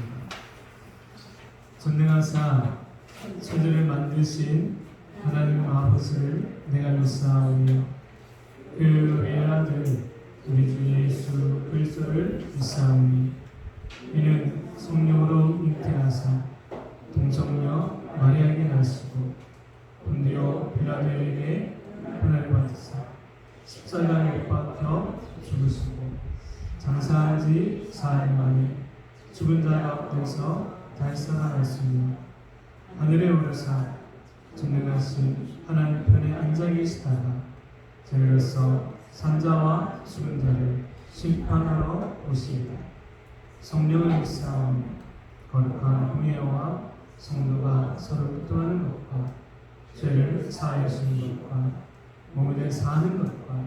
기도드리겠습니다. 전능하사 천지를 만드신 하나님 아버지를 내가 믿사오며 그 외아들 우리 주 예수 그리스도를 믿사오니 이는 성령으로 잉태하사 동정녀 마리아에게 나시고 본디오 빌라도에게 고난을 받으사 십자가에 못 박혀 죽으시고 장사한 지 4일 만에 죽은 자 가운데서 다시 살아났으며 하늘에 오르사 전능하신 하나님 편에 앉아 계시다가 저희로서 산자와 죽은 자를 심판하러 오시리라. 성령을 믿사오니 거룩한 공예와 성도가 서로 교통하는 것과 죄를 사하여 주는 것과 몸에 사는 것과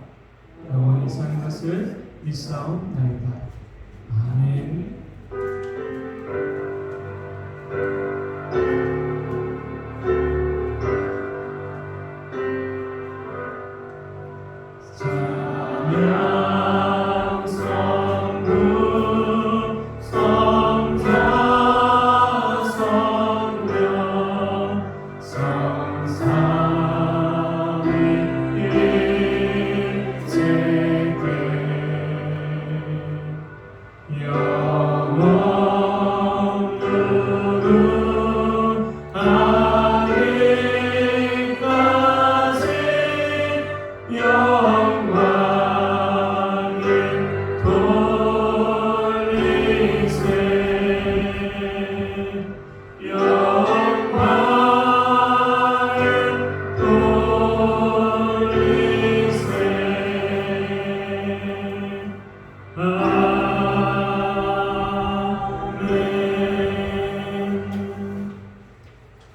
영원히 사는 것을 믿사옵나이다. 아멘.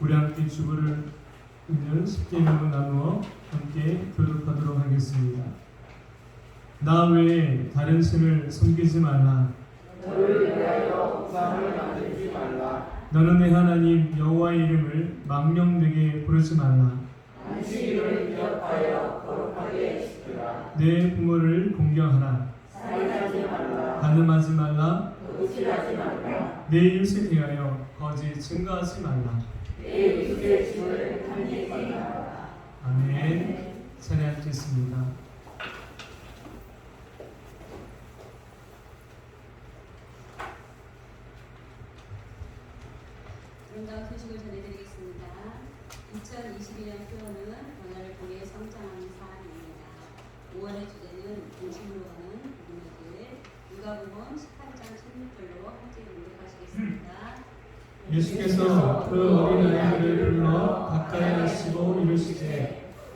우리 함께 주보를 읽는 10개명을 나누어 함께 교독하도록 하겠습니다. 나 외에 다른 신을 섬기지 말라. 너를 위하여 우상을 만들지 말라. 너는 내 하나님 여호와의 이름을 망령되게 부르지 말라. 안식일을 기억하여 거룩하게 지키라. 내 부모를 공경하라. 살인하지 말라. 간음하지 말라. 도질하지 말라. 내 이웃에 대하여 거짓 증거하지 말라. 내 이웃의 집을 탐내지 말라. 아멘. 찬양하겠습니다. 아름다운 소식을 전해드리겠습니다. 2021년 표어는 변화를 통해 성장하는 사람입니다. 5월의 주제는 중심으로 가는 우리들 누가복음 18장 16절로 함께 공독하시겠습니다. 예수께서 그 어린아이들을 불러 가까이 하시고 이르시되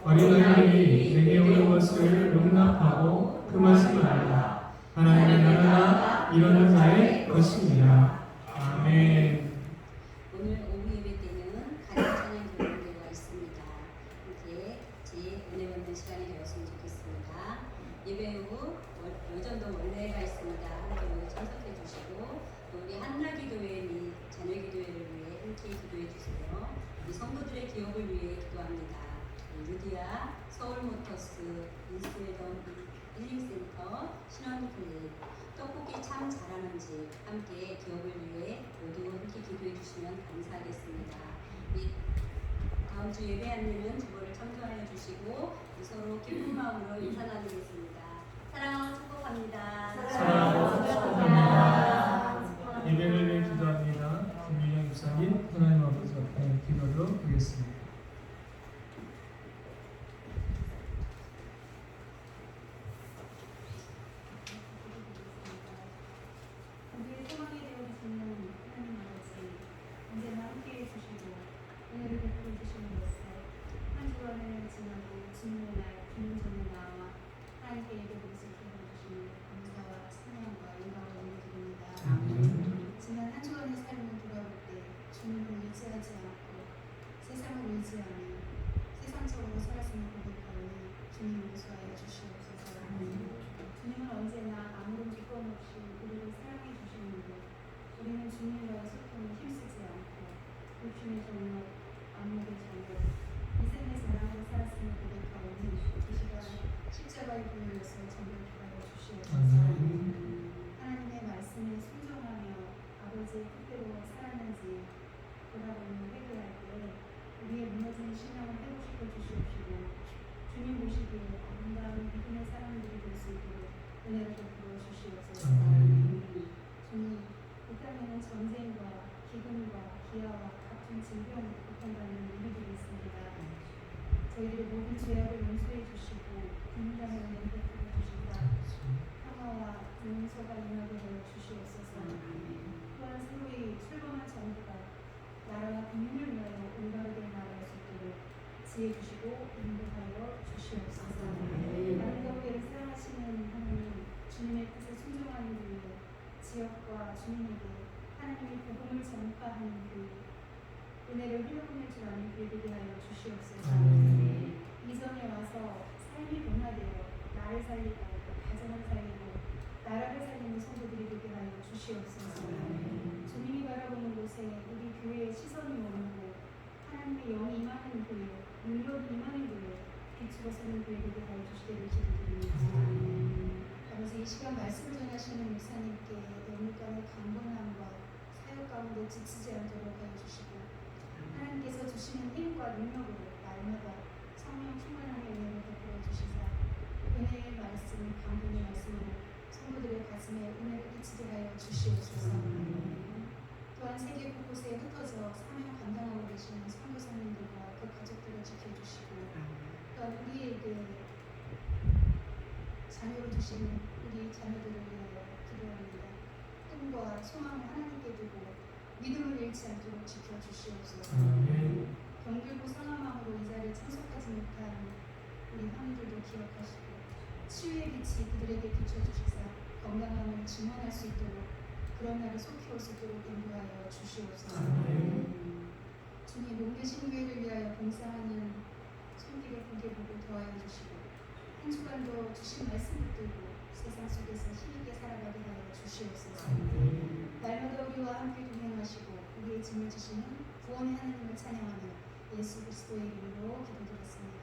어린아이들이 내게 오는 것을 용납하고 금하지 말라. 하나님의 나라가 이런 자의 것입니다. 아멘. 오늘 오후 예배 때는 가정 찬양 교육대가 있습니다. 함께 같이 은혜 받는 시간이 되었으면 좋겠습니다. 예배 후 요전도 원래가 있습니다. 함께 오늘 참석해 주시고 또 우리 한나기도회 및 자녀기도회를 위해 함께 기도해 주세요. 우리 성도들의 기업을 위해 기도합니다. 루디아, 서울모터스, 인스웨던 힐링센터, 신원클릭, 떡볶이 참 잘하는지 함께 기업을 위해 모두 함께 기도해 주시면 감사하겠습니다. 다음 주 예배 안내는 주보를 참조하여 주시고 서로 기쁜 마음으로 인사 나누겠습니다. 사랑하고 축복합니다. 사랑하고 축복합니다. 예배를 위해 기도합니다. 김민영 목사님 하나님 아버지 앞에 기도하도록 하겠습니다. 우리의 소망이 되어주시는 하나님 아버지, 언제나 함께해 주시고 은혜를 베풀어 주시는 것을 한 주간을 지나고 주님의 날 주님 전에 나와 하나님께 예배를 지켜주시는 감사와 찬양과 영광을 올려드립니다. 지난 한 주간의 삶을 돌아볼 때 주님을 의지하지 않고 세상을 의지하며 세상적으로 살았음을 고백하오니 주님 용서하여 주시옵소서. 주님은 언제나 아무런 조건 없이 우리를 사랑해 주시는데 우리는 주님과의 소통에 힘쓰지 않고 욕심의 정력, 안목의 정력, 이생의 자랑으로 살았음을 고백하오니 이 시간 십자가의 보혈로서 정결케 하여 주시옵소서. 하나님의 말씀에 순종하며 아버지 어디까지 뜻대로 살았는지 돌아보며 회개할 때 우리의 무너진 신앙을 회복시켜 주시옵시고 주님 보시기에 아름다운 믿음의 사람들이 될 수 있도록 은혜를 베풀어 주시옵소서. 주님, 이 땅에는 전쟁과 기근과 기아와 각종 질병 고통받는 우리들이 있습니다. 저희들의 모든 죄악을 용서해 주시고 국민당의 은혜를 베풀어 주시다 평화와 용서가 임하게 하여 주시옵소서. 또한 새로이 출범한 정부가 나라와 국민을 위하여 올바르게 나아갈 수 있도록 지혜 주시고 인도하여 주시옵소서. 아름다운 교회를 사랑하시는 하나님, 주님의 뜻에 순종하는 교회, 지역과 주민에게 하나님의 복음을 전파하는 교회, 은혜를 흘려보낼 줄 아는 교회 되게 하여 주시옵소서. 이전에 와서 삶이 변화되어 나를 살리고 가정을 살리고 나라를 살리는 성도들이 되게 하여 주시옵소서. 주님이 바라보는 곳에 우리 교회의 시선이 머물고 하나님의 영이 임하는 교회, 능력이 임하는 교회, 빛으로 서는 교회 되게 하여 주시기를 기도드립니다. 아버지, 이 시간 말씀을 전하시는 목사님께 영육간의 강건함과 사역 가운데 지치지 않도록 하여 주시고 하나님께서 주시는 힘과 능력으로 날마다 성령 충만함의 은혜를 베풀어 주시사 은혜의 말씀, 강건의 말씀으로 성도들의 가슴에 은혜를 끼치게 하여 주시옵소서. 또한 세계 곳곳에 흩어져 사명 감당하고 계시는 선교사님들과 그 가족들을 지켜주시고 또한 우리에게 자녀로 두시는 우리 자녀들을 위하여 기도합니다. 꿈과 소망을 하나님께 두고 믿음을 잃지 않도록 지켜주시옵소서. 병들고 상한 마음으로 이 자리에 참석하지 못한 우리 형님들도 기억하시고 치유의 빛이 그들에게 비춰주시사 건강함을 증언할 수 있도록 그런 날을 속히 올 수 있도록 인도하여 주시옵소서. 주님, 몸되신 교회를 위하여 봉사하는 손길에 고개 보고 더하여 주시고 한 주간도 주신 말씀 붙들고 세상 속에서 힘있게 살아가게 하여 주시옵소서. 날마다 우리와 함께 동행하시고 우리의 짐을 지시는 구원의 하나님을 찬양하며 예수 그리스도의 이름으로 기도드렸습니다.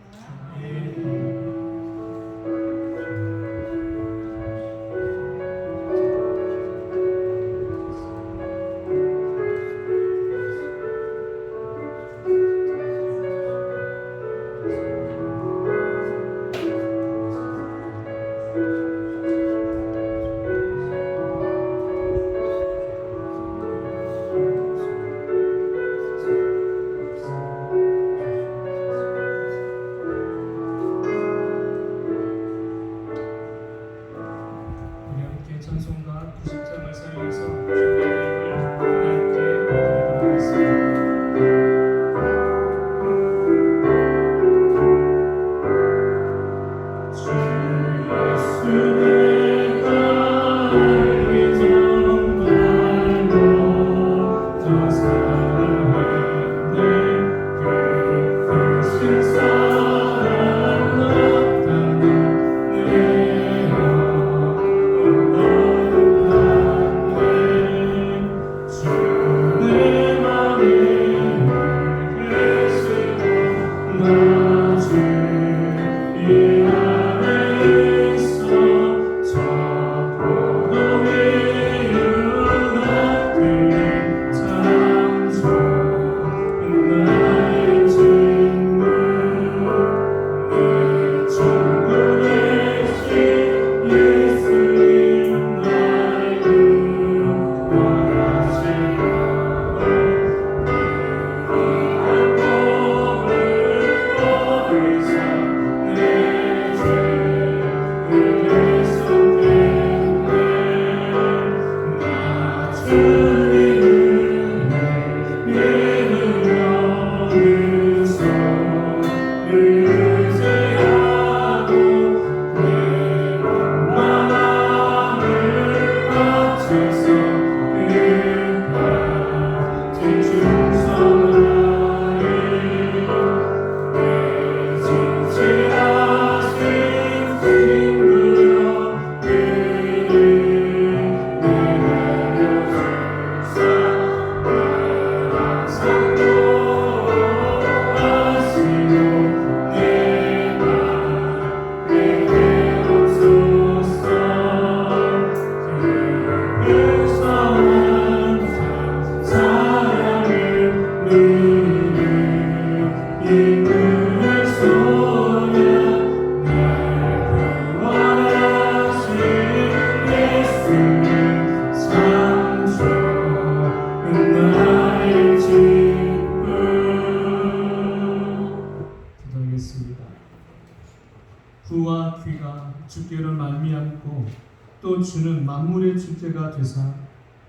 또 주는 만물의 주체가 되사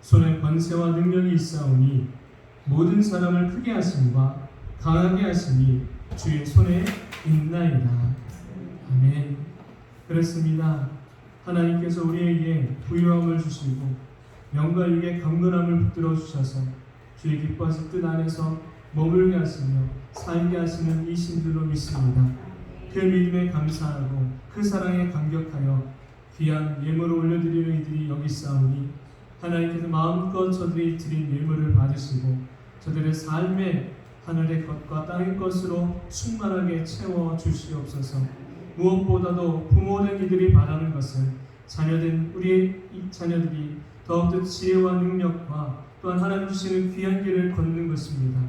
손에 권세와 능력이 있사오니 모든 사람을 크게 하심과 강하게 하심이 주의 손에 있나이다. 아멘. 그렇습니다. 하나님께서 우리에게 부유함을 주시고 영과 육의 강건함을 붙들어 주셔서 주의 기뻐하신 뜻 안에서 머물게 하시며 살게 하시는 이신 줄로 믿습니다. 그 믿음에 감사하고 그 사랑에 감격하여 귀한 예물을 올려드리는 이들이 여기 있사오니 하나님께서 마음껏 저들이 드린 예물을 받으시고 저들의 삶에 하늘의 것과 땅의 것으로 충만하게 채워 주시옵소서. 무엇보다도 부모된 이들이 바라는 것은 자녀된 우리의 자녀들이 더욱더 지혜와 능력과 또한 하나님 주시는 귀한 길을 걷는 것입니다.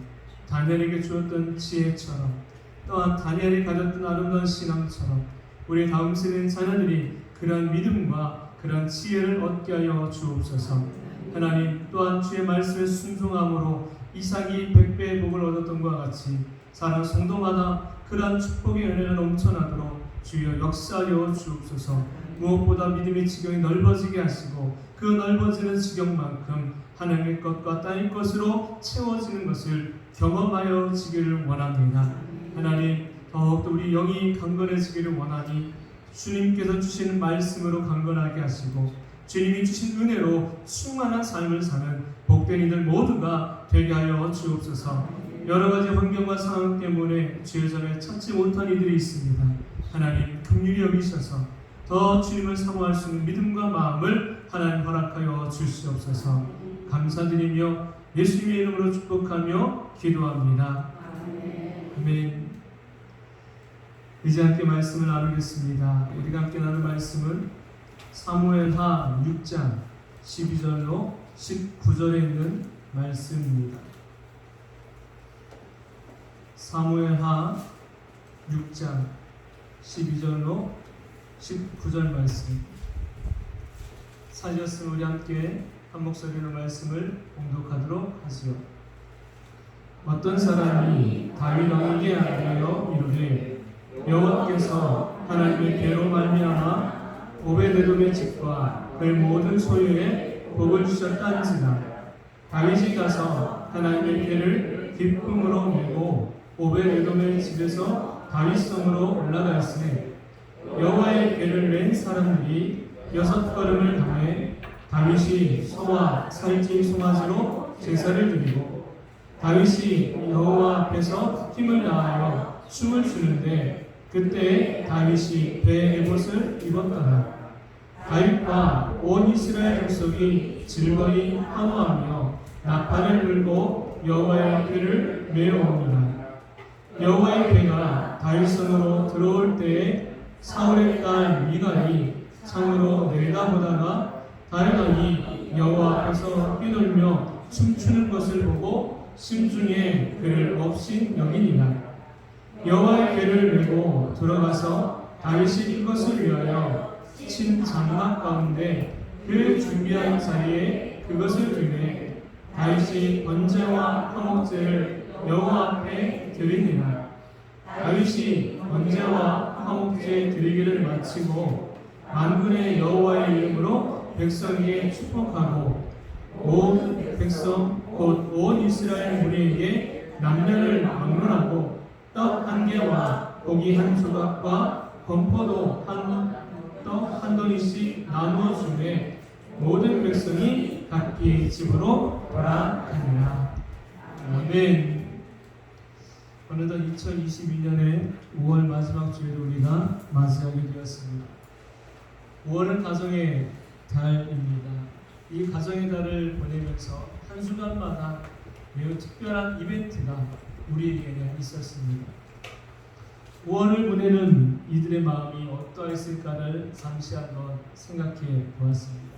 다니엘에게 주었던 지혜처럼 또한 다니엘이 가졌던 아름다운 신앙처럼 우리 다음 세대 자녀들이 그러한 믿음과 그러한 지혜를 얻게 하여 주옵소서. 하나님 또한 주의 말씀에 순종함으로 이삭이 100배의 복을 얻었던 것과 같이 사랑 성도마다 그러한 축복의 은혜가 넘쳐나도록 주여 역사하여 주옵소서. 무엇보다 믿음의 지경이 넓어지게 하시고 그 넓어지는 지경만큼 하나님의 것과 땅의 것으로 채워지는 것을 경험하여 지기를 원합니다. 하나님 더욱더 우리 영이 강건해지기를 원하니 주님께서 주시는 말씀으로 강건하게 하시고 주님이 주신 은혜로 충만한 삶을 사는 복된 이들 모두가 되게 하여 주옵소서. 여러 가지 환경과 상황 때문에 주의 전에 찾지 못한 이들이 있습니다. 하나님 긍휼히 여기셔서 더 주님을 사모할 수 있는 믿음과 마음을 하나님 허락하여 주시옵소서. 감사드리며 예수님의 이름으로 축복하며 기도합니다. 아멘. 이제 함께 말씀을 나누겠습니다. 우리가 함께 나눌 말씀은 사무엘하 6장 12절로 19절에 있는 말씀입니다. 사무엘하 6장 12절로 19절 말씀. 사셨으면 우리 함께 한 목소리로 말씀을 봉독하도록 하시오. 어떤 사람이 다윗 왕에게 아뢰어 이르되 여호와께서 하나님의 계로 말미암아 오베데돔의 집과 그 모든 소유에 복을 주셨다는지라. 다윗이 가서 하나님의 계를 기쁨으로 메고 오베데돔의 집에서 다윗성으로 올라가있으니 여호와의 계를 맨 사람들이 6걸음을 가매 다윗이 소와 살찐 송아지로 제사를 드리고 다윗이 여호와 앞에서 힘을 다하여 춤을 추는데 그때 다윗이 배에 에봇을 입었더라. 다윗과 온 이스라엘 족속이 즐거이 환호하며 나팔을 불고 여호와의 궤를 메어옵니다. 여호와의 궤가 다윗성으로 들어올 때에 사울의 딸 미갈이 창으로 내다보다가 다윗이 여호와 앞에서 뛰놀며 춤추는 것을 보고 심중에 그를 없이 여기니라. 여호와의 궤를 메고 들어가서 다윗이 그것을 위하여 친 장막 가운데 그 준비한 자리에 그것을 두매 다윗이 번제와 화목제를 여호와 앞에 드리니라. 다윗이 번제와 화목제 드리기를 마치고 만군의 여호와의 이름으로 백성에게 축복하고 온 백성 곧 온 이스라엘 무리에게 남녀를 막론하고 떡 한 개와 고기 한 조각과 건포도 떡 한 don이씩 나누어 주매 모든 백성이 각기 집으로 돌아가니라. 아멘. 어느덧 2022년의 5월 마지막 주일을 우리가 맞이하게 되었습니다. 5월은 가정의 달입니다. 이 가정의 달을 보내면서 한 주간마다 매우 특별한 이벤트가 우리에게는 있었습니다. 5월을 보내는 이들의 마음이 어떠했을까를 잠시 한번 생각해 보았습니다.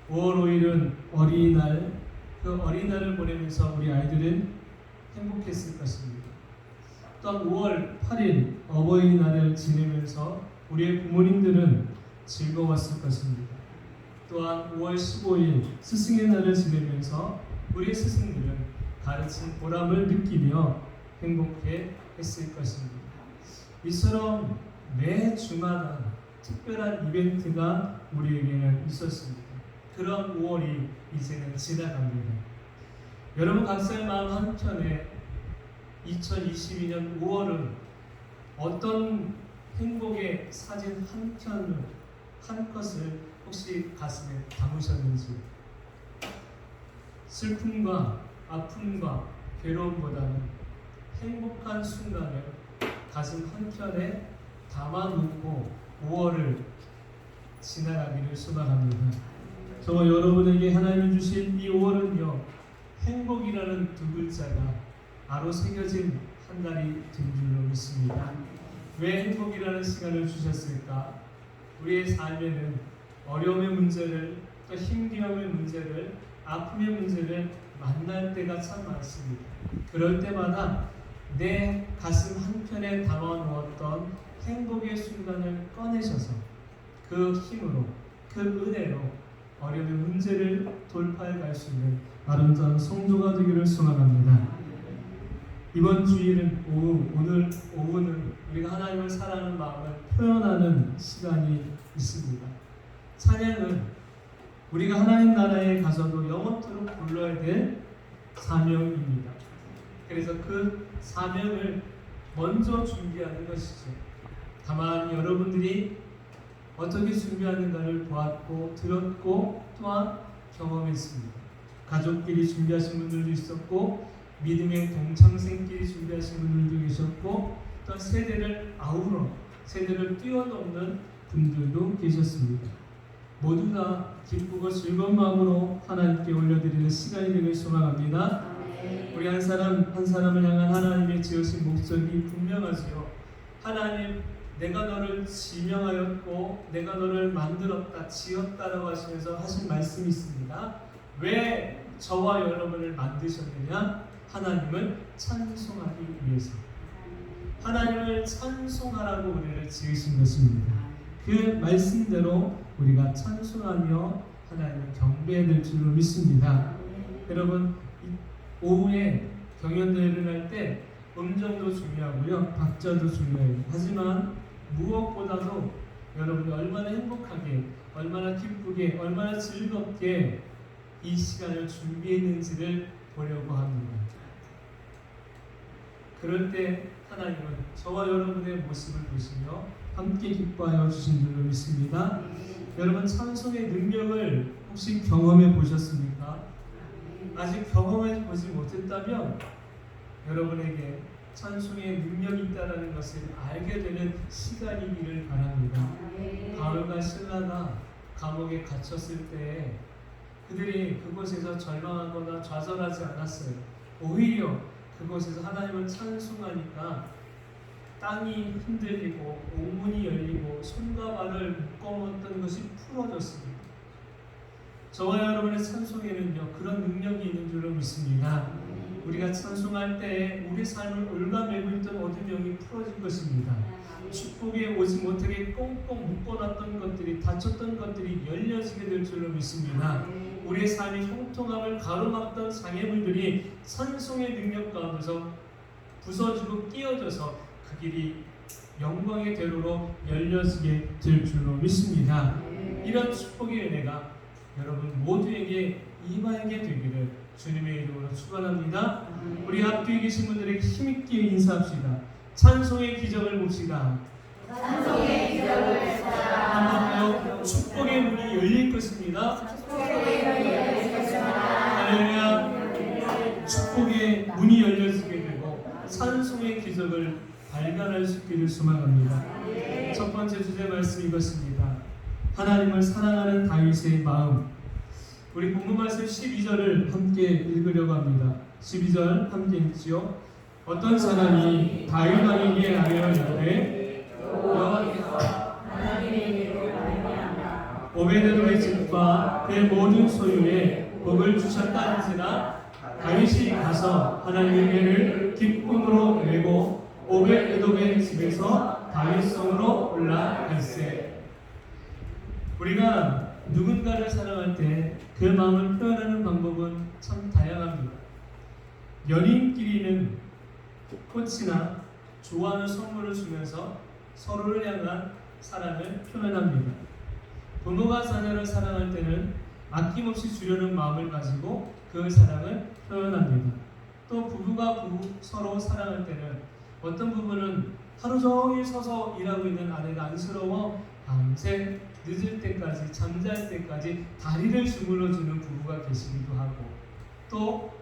5월 5일은 어린이날, 그 어린이날을 보내면서 우리 아이들은 행복했을 것입니다. 또한 5월 8일 어버이날을 지내면서 우리의 부모님들은 즐거웠을 것입니다. 또한 5월 15일 스승의 날을 지내면서 우리의 스승들은 가르친 보람을 느끼며 행복해 했을 것입니다. 이처럼 매 주마다 특별한 이벤트가 우리에게는 있었습니다. 그런 5월이 이제는 지나갑니다. 여러분 각자의 마음 한켠에 2022년 5월은 어떤 행복의 사진 한 컷을 혹시 가슴에 담으셨는지, 슬픔과 아픔과 괴로움보다는 행복한 순간을 가슴 한켠에 담아놓고 5월을 지나가기를 소망합니다. 저와 여러분에게 하나님이 주신 이 5월은요, 행복이라는 두 글자가 바로 새겨진 한 달이 된 줄로 믿습니다. 왜 행복이라는 시간을 주셨을까? 우리의 삶에는 어려움의 문제를, 또 힘겨움의 문제를, 아픔의 문제를 만날 때가 참 많습니다. 그럴 때마다 내 가슴 한켠에 담아놓았던 행복의 순간을 꺼내셔서 그 힘으로, 그 은혜로 어려움의 문제를 돌파해 갈 수 있는 아름다운 성도가 되기를 소망합니다. 이번 주일은 오늘 오후는 우리가 하나님을 사랑하는 마음을 표현하는 시간이 있습니다. 찬양은 우리가 하나님 나라에 가서도 영원토록 불러야 될 사명입니다. 그래서 그 사명을 먼저 준비하는 것이죠. 다만 여러분들이 어떻게 준비하는가를 보았고 들었고 또한 경험했습니다. 가족끼리 준비하신 분들도 있었고, 믿음의 동창생끼리 준비하신 분들도 계셨고, 또 세대를 아우러 세대를 뛰어넘는 분들도 계셨습니다. 모두 다 기쁘고 즐거운 마음으로 하나님께 올려드리는 시간이 되길 소망합니다. 우리 한 사람 한 사람을 향한 하나님의 지으신 목적이 분명하지요. 하나님, 내가 너를 지명하였고 내가 너를 만들었다, 지었다라고 하시면서 하신 말씀이 있습니다. 왜 저와 여러분을 만드셨느냐? 하나님을 찬송하기 위해서. 하나님을 찬송하라고 우리를 지으신 것입니다. 그 말씀대로 우리가 찬송하며 하나님을 경배해야 될 줄로 믿습니다. 여러분, 오후에 경연대회를 할 때 음정도 중요하고요, 박자도 중요해요. 하지만 무엇보다도 여러분이 얼마나 행복하게, 얼마나 기쁘게, 얼마나 즐겁게 이 시간을 준비했는지를 보려고 합니다. 그럴 때 하나님은 저와 여러분의 모습을 보시며 함께 기뻐하여 주신 줄로 믿습니다. 여러분, 찬송의 능력을 혹시 경험해 보셨습니까? 아직 경험해 보지 못했다면 여러분에게 찬송의 능력이 있다는 것을 알게 되는 시간이기를 바랍니다. 바울과 실라가 감옥에 갇혔을 때 그들이 그곳에서 절망하거나 좌절하지 않았어요. 오히려 그곳에서 하나님을 찬송하니까 땅이 흔들리고 옥문이 열리고 손과 발을 묶어놓았던 것이 풀어졌습니다. 저와 여러분의 찬송에는요, 그런 능력이 있는 줄로 믿습니다. 우리가 찬송할 때 우리 삶을 올가매고 있던 어둠병이 풀어질 것입니다. 축복에 오지 못하게 꽁꽁 묶어놨던 것들이, 닫혔던 것들이 열려지게 될 줄로 믿습니다. 우리의 삶의 형통함을 가로막던 장애물들이 찬송의 능력 가운데서 부서지고 끼어져서 그 길이 영광의 대로로 열려지게 될 줄로 믿습니다. 이런 축복의 은혜가 여러분 모두에게 임하게 되기를 주님의 이름으로 축원합니다. 우리 앞뒤에 계신 분들에게 힘있게 인사합시다. 찬송의 기적을 봅시다. 찬송의 기적을 봅시다. 한번요. 축복의 문이 열릴 것입니다. 축복의 문이 열릴 것입니다. 할렐루야. 축복의 문이 열려지게 되고 찬송의 기적을 발견할 수 있기를 소망합니다. 첫 번째 주제 말씀 이것입니다. 하나님을 사랑하는 다윗의 마음. 우리 본문 말씀 12절을 함께 읽으려고 합니다. 12절 함께 읽지요. 어떤 사람이 다윗 왕에게 아뢰어 이르되 여호와께서 하나님의 이름을 말미암아 오베데돔의 집과 그의 모든 소유에 복을 주셨다는지라 다윗이 가서 하나님의 은혜를 기쁨으로 외고 오베데돔의 집에서 다윗성으로 올라갈세. 우리가 누군가를 사랑할 때 그 마음을 표현하는 방법은 참 다양합니다. 연인끼리는 꽃이나 좋아하는 선물을 주면서 서로를 향한 사랑을 표현합니다. 부모가 자녀를 사랑할 때는 아낌없이 주려는 마음을 가지고 그 사랑을 표현합니다. 또 부부가 서로 사랑할 때는 어떤 부부는 하루 종일 서서 일하고 있는 아내가 안쓰러워 밤새 늦을 때까지 잠잘 때까지 다리를 주물러주는 부부가 계시기도 하고, 또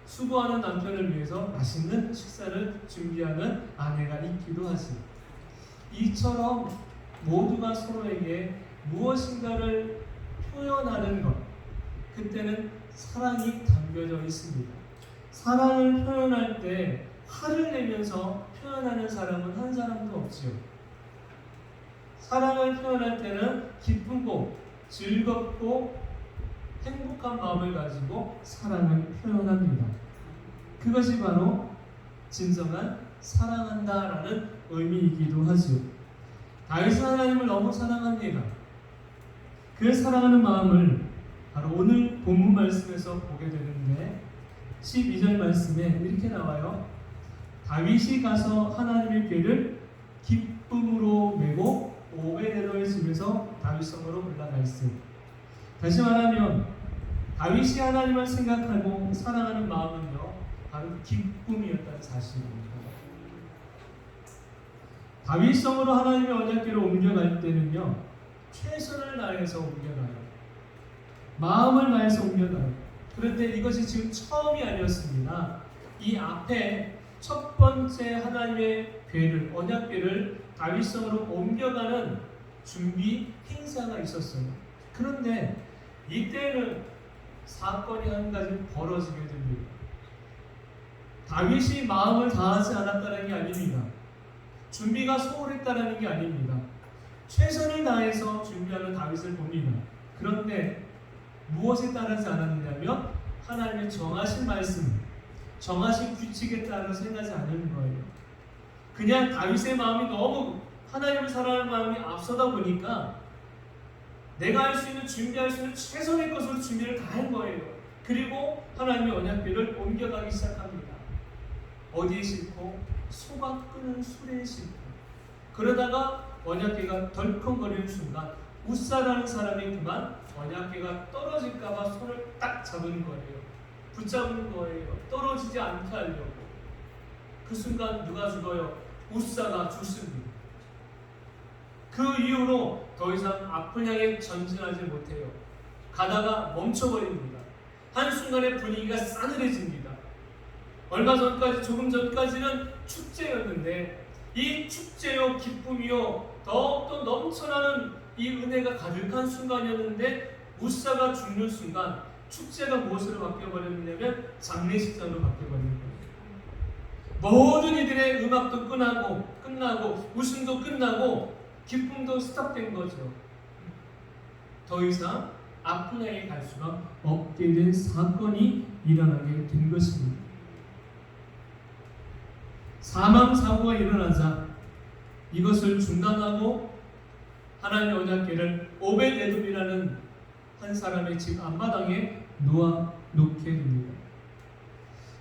수고하는 남편을 위해서 맛있는 식사를 준비하는 아내가 있기도 하지. 이처럼 모두가 서로에게 무엇인가를 표현하는 것, 그때는 사랑이 담겨져 있습니다. 사랑을 표현할 때 화를 내면서 표현하는 사람은 한 사람도 없지요. 사랑을 표현할 때는 기쁘고 즐겁고 행복한 마음을 가지고 사랑을 표현합니다. 그것이 바로 진정한 사랑한다라는 의미이기도 하죠. 다윗은 하나님을 너무 사랑합니다. 그 사랑하는 마음을 바로 오늘 본문 말씀에서 보게 되는데, 12절 말씀에 이렇게 나와요. 다윗이 가서 하나님의 궤를 기쁨으로 메고 오베데도의 집에서 다윗성으로 올라가 있으니, 다시 말하면 다윗이 하나님을 생각하고 사랑하는 마음은요, 바로 기쁨이었다는 사실입니다. 다윗성으로 하나님의 언약궤를 옮겨갈 때는요, 최선을 다해서 옮겨가요. 마음을 다해서 옮겨가요. 그런데 이것이 지금 처음이 아니었습니다. 이 앞에 첫 번째 하나님의 궤를, 언약궤를 다윗성으로 옮겨가는 준비 행사가 있었어요. 그런데 이때는 사건이 한 가지 벌어지게 됩니다. 다윗이 마음을 다하지 않았다는 게 아닙니다. 준비가 소홀했다는 게 아닙니다. 최선을 다해서 준비하는 다윗을 봅니다. 그런데 무엇에 따르지 않았느냐면 하나님의 정하신 말씀, 정하신 규칙에 따라 생각하지 않는 거예요. 그냥 다윗의 마음이 너무 하나님을 사랑하는 마음이 앞서다 보니까 내가 할 수 있는, 준비할 수 있는 최선의 것으로 준비를 다 한 거예요. 그리고 하나님의 언약궤를 옮겨가기 시작합니다. 어디에 싣고? 소가 끄는 수레에 싣고. 그러다가 언약궤가 덜컹거리는 순간 우사라는 사람이 그만 언약궤가 떨어질까봐 손을 딱 잡은 거예요. 붙잡은 거예요. 떨어지지 않게 하려고. 그 순간 누가 죽어요? 우사가 죽습니다. 그 이후로 더 이상 앞을 향해 전진하지 못해요. 가다가 멈춰버립니다. 한순간에 분위기가 싸늘해집니다. 얼마 전까지, 조금 전까지는 축제였는데 이 축제요, 기쁨이요, 더욱더 넘쳐나는 이 은혜가 가득한 순간이었는데 우사가 죽는 순간 축제가 무엇으로 바뀌어버렸냐면 장례식장으로 바뀌어버린 거예요. 모든 이들의 음악도 끝나고 웃음도 끝나고 기쁨도 스탑된 거죠. 더 이상 앞을 향해 갈 수가 없게 된 사건이 일어나게 된 것입니다. 사망사고가 일어나자 이것을 중단하고 하나님의 언약궤를 오벳에돔이라는 한 사람의 집 앞마당에 놓게 됩니다.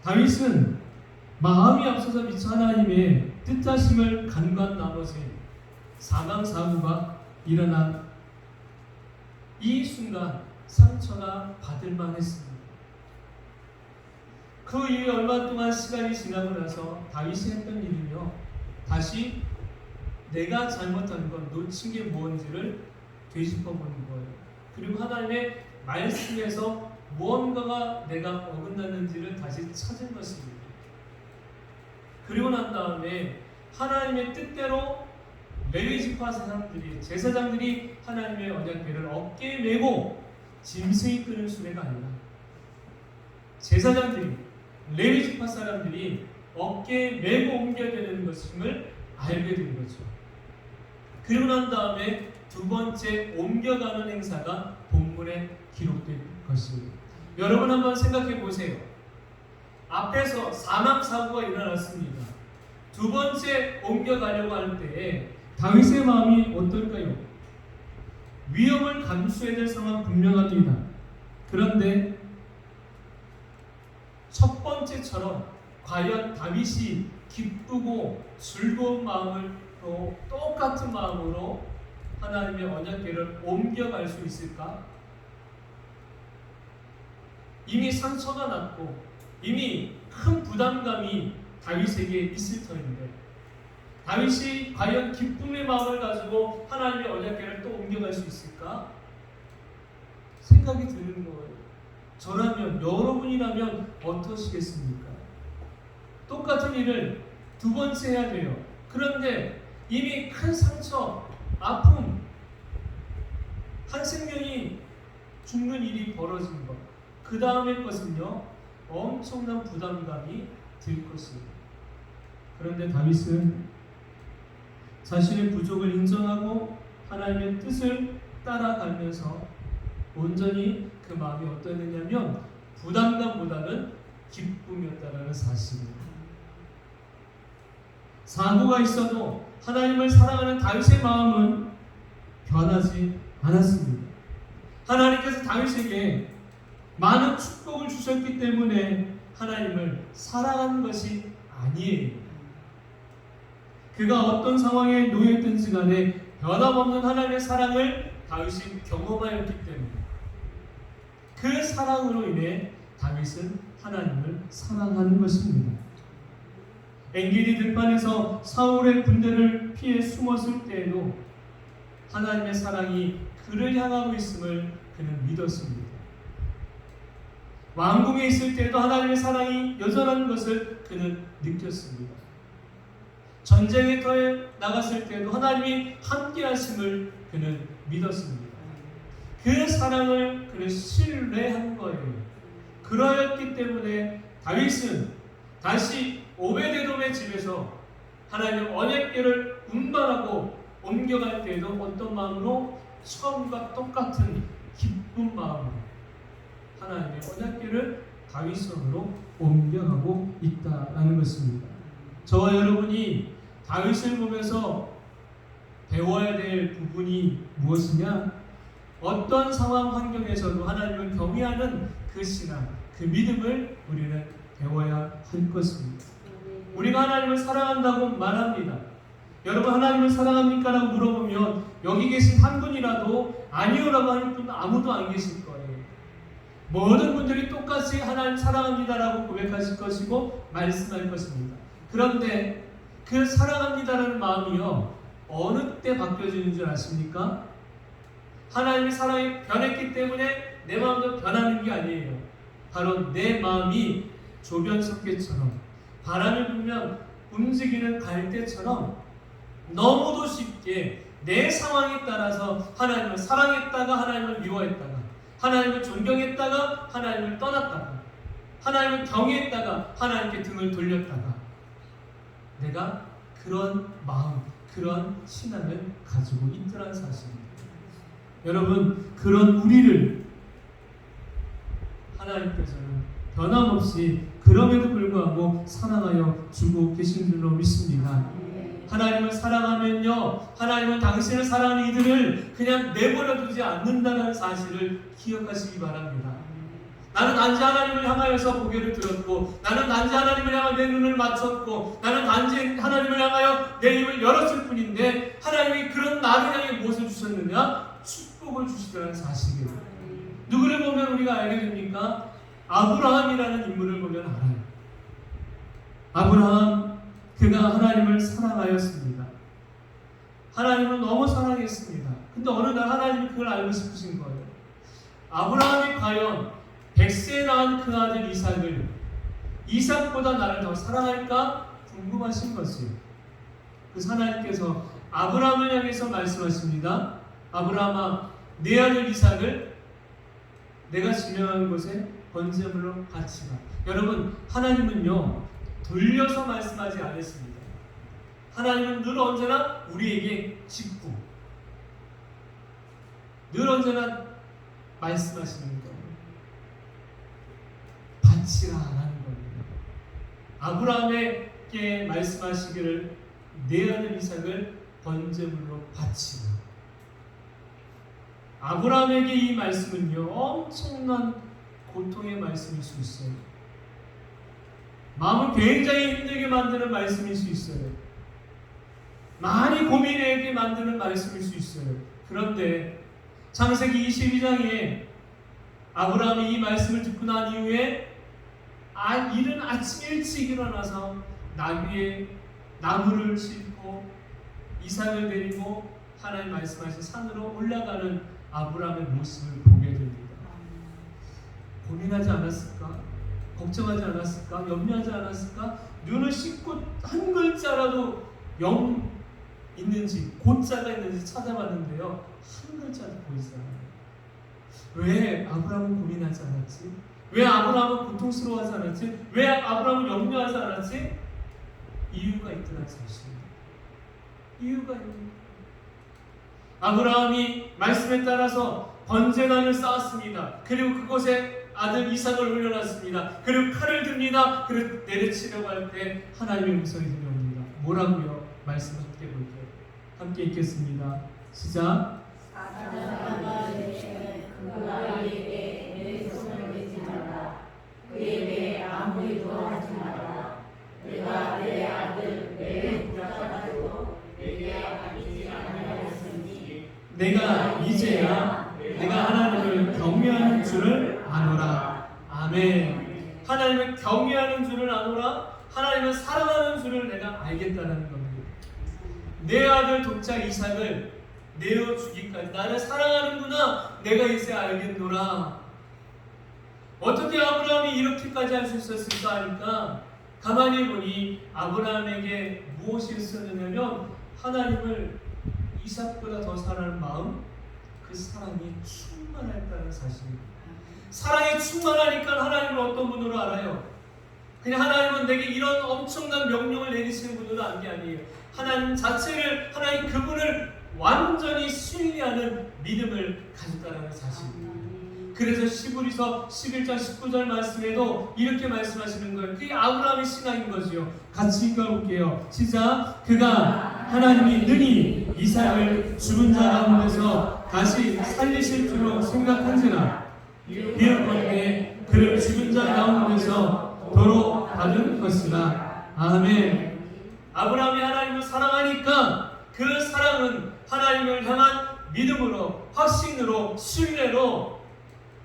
다윗은 마음이 앞서서 미쳐 하나님의 뜻하심을 간과한 나머지 사망사고가 일어난 이 순간 상처가 받을만 했습니다. 그 이후에 얼마 동안 시간이 지나고 나서 다윗이 했던 일은요, 다시 내가 잘못한 건, 놓친 게 뭔지를 되짚어보는 거예요. 그리고 하나님의 말씀에서 무언가가 내가 어긋났는지를 다시 찾은 것입니다. 그리고 난 다음에 하나님의 뜻대로 레위지파 사람들이, 제사장들이 하나님의 언약궤를 어깨에 메고 짐승이 끄는 수레가 아니라 제사장들이, 레위지파 사람들이 어깨에 메고 옮겨야 되는 것임을 알게 된 거죠. 그리고 난 다음에 두 번째 옮겨가는 행사가 본문에 기록된 것입니다. 여러분 한번 생각해 보세요. 앞에서 사망사고가 일어났습니다. 두 번째 옮겨가려고 할 때에 다윗의 마음이 어떨까요? 위험을 감수해야 될 상황 분명합니다. 그런데 첫 번째처럼 과연 다윗이 기쁘고 즐거운 마음으로, 똑같은 마음으로 하나님의 언약궤를 옮겨갈 수 있을까? 이미 상처가 났고 이미 큰 부담감이 다윗에게 있을 터인데 다윗이 과연 기쁨의 마음을 가지고 하나님의 언약궤를 또 옮겨갈 수 있을까? 생각이 드는 거예요. 저라면, 여러분이라면 어떠시겠습니까? 똑같은 일을 두 번째 해야 돼요. 그런데 이미 큰 상처, 아픔, 한 생명이 죽는 일이 벌어진 것, 그 다음의 것은요, 엄청난 부담감이 들 것입니다. 그런데 다윗은 자신의 부족을 인정하고 하나님의 뜻을 따라가면서 온전히 그 마음이 어떠했느냐면 부담감보다는 기쁨이었다는 사실입니다. 사고가 있어도 하나님을 사랑하는 다윗의 마음은 변하지 않았습니다. 하나님께서 다윗에게 많은 축복을 주셨기 때문에 하나님을 사랑한 것이 아니에요. 그가 어떤 상황에 놓여있든지 간에 변함없는 하나님의 사랑을 다윗이 경험하였기 때문에 그 사랑으로 인해 다윗은 하나님을 사랑하는 것입니다. 엔게디 들판에서 사울의 군대를 피해 숨었을 때에도 하나님의 사랑이 그를 향하고 있음을 그는 믿었습니다. 왕궁에 있을 때에도 하나님의 사랑이 여전한 것을 그는 느꼈습니다. 전쟁에 나갔을 때에도 하나님이 함께 하심을 그는 믿었습니다. 그 사랑을 그는 신뢰한 거예요. 그러했기 때문에 다윗은 다시 오베데돔의 집에서 하나님의 언약궤를 운반하고 옮겨갈 때에도 어떤 마음으로? 처음과 똑같은 기쁜 마음으로 하나님의 언약궤를 다윗성으로 옮겨가고 있다라는 것입니다. 저와 여러분이 다윗을 보면서 배워야 될 부분이 무엇이냐? 어떤 상황 환경에서도 하나님을 경외하는 그 신앙, 그 믿음을 우리는 배워야 할 것입니다. 우리가 하나님을 사랑한다고 말합니다. 여러분 하나님을 사랑합니까? 라고 물어보면 여기 계신 한 분이라도 아니요라고 하는 분 아무도 안 계실 거예요. 모든 분들이 똑같이 하나님 사랑합니다라고 고백하실 것이고 말씀할 것입니다. 그런데 그 사랑합니다라는 마음이요 어느 때 바뀌어지는 줄 아십니까? 하나님의 사랑이 변했기 때문에 내 마음도 변하는 게 아니에요. 바로 내 마음이 조변석계처럼 바람을 불면 움직이는 갈대처럼 너무도 쉽게 내 상황에 따라서 하나님을 사랑했다가 하나님을 미워했다가 하나님을 존경했다가 하나님을 떠났다가 하나님을 경외했다가 하나님께 등을 돌렸다가 내가 그런 마음, 그런 신앙을 가지고 있더란 사실입니다. 여러분, 그런 우리를 하나님께서는 변함없이 그럼에도 불구하고 사랑하여 주고 계신 줄로 믿습니다. 하나님을 사랑하면요, 하나님은 당신을 사랑하는 이들을 그냥 내버려 두지 않는다는 사실을 기억하시기 바랍니다. 나는 단지 하나님을 향하여서 고개를 들었고, 나는 단지 하나님을 향하여 내 눈을 맞췄고, 나는 단지 하나님을 향하여 내 입을 열었을 뿐인데 하나님이 그런 나를 향해 무엇을 주셨느냐? 축복을 주시더라는 사실이에요. 누구를 보면 우리가 알게 됩니까? 아브라함이라는 인물을 보면 알아요. 아브라함, 그가 하나님을 사랑하였습니다. 하나님을 너무 사랑했습니다. 근데 어느 날 하나님이 그걸 알고 싶으신 거예요. 아브라함이 과연 100세에 낳은 그 아들 이삭을 이삭보다 나를 더 사랑할까 궁금하신 것이에요. 그래서 하나님께서 아브라함을 향해서 말씀하십니다. 아브라함아, 내 아들 이삭을 내가 지명한 곳에 번제물로 바치라. 여러분, 하나님은요 돌려서 말씀하지 않았습니다. 하나님은 늘 언제나 우리에게 직구, 늘 언제나 말씀하시는 거예요. 바치라라는 겁니다. 아브라함에게 말씀하시기를 내 아들 이삭을 번제물로 바치라. 아브라함에게 이 말씀은요 엄청난 고통의 말씀일 수 있어요. 마음을 굉장히 힘들게 만드는 말씀일 수 있어요. 많이 고민하게 만드는 말씀일 수 있어요. 그런데 창세기 22장에 아브라함이 이 말씀을 듣고 난 이후에 이른 아침 일찍 일어나서 나귀에 나무를 싣고 이삭을 데리고 하나님 말씀하신 산으로 올라가는 아브라함의 모습을 보게 됩니다. 고민하지 않았을까? 걱정하지 않았을까? 염려하지 않았을까? 눈을 씻고 한 글자라도 영 있는지 고자가 있는지 찾아봤는데요. 한 글자도 보이지 않아요. 왜 아브라함은 고민하지 않았지? 왜 아브라함은 고통스러워하지 않았지? 왜 아브라함은 염려하지 않았지? 이유가 있더라 사실. 이유가 있는 아브라함이 말씀에 따라서 번제단을 쌓았습니다. 그리고 그곳에 아들 이삭을 올려놨습니다. 그리고 칼을 듭니다. 그리고 내려치려고 할 때 하나님의 음성이 들려옵니다. 뭐라고요? 말씀 함께 볼게요. 함께 읽겠습니다. 시작. 그에게 내 손을 내지 마라. 그에게 아무 일도 하지 마라. 내가 내 아들 내 부자가지고 내게 아끼지 아니하였으니 내가 이제야 내가 하나님을 경외하는 줄을 아노라. 아멘. 하나님을 경외하는 줄을 아노라. 하나님을 사랑하는 줄을 내가 알겠다는 겁니다. 내 아들 독자 이삭을 내어주기까지 나를 사랑하는구나 내가 이제 알겠노라. 어떻게 아브라함이 이렇게까지 할 수 있었을까 하니까 가만히 보니 아브라함에게 무엇이 있었느냐면 하나님을 이삭보다 더 사랑하는 마음, 그 사랑이 충만했다는 사실입니다. 사랑이 충만하니까 하나님을 어떤 분으로 알아요? 그냥 하나님은 내게 이런 엄청난 명령을 내리시는 분으로 안 게 아니에요. 하나님 자체를, 하나님 그분을 완전히 신뢰하는 믿음을 가졌다는 사실입니다. 그래서 시브리서 11장 19절 말씀에도 이렇게 말씀하시는 거예요. 그게 아브라함의 신앙인 거죠. 같이 읽어볼게요. 시작. 그가 하나님이 능히 이삭을 죽은 자 가운데서 다시 살리실 줄로 생각한지라 비었건대 그를 죽은 자 가운데서 도로 받은 것이다. 아멘. 아브라함이 하나님을 사랑하니까 그 사랑은 하나님을 향한 믿음으로, 확신으로, 신뢰로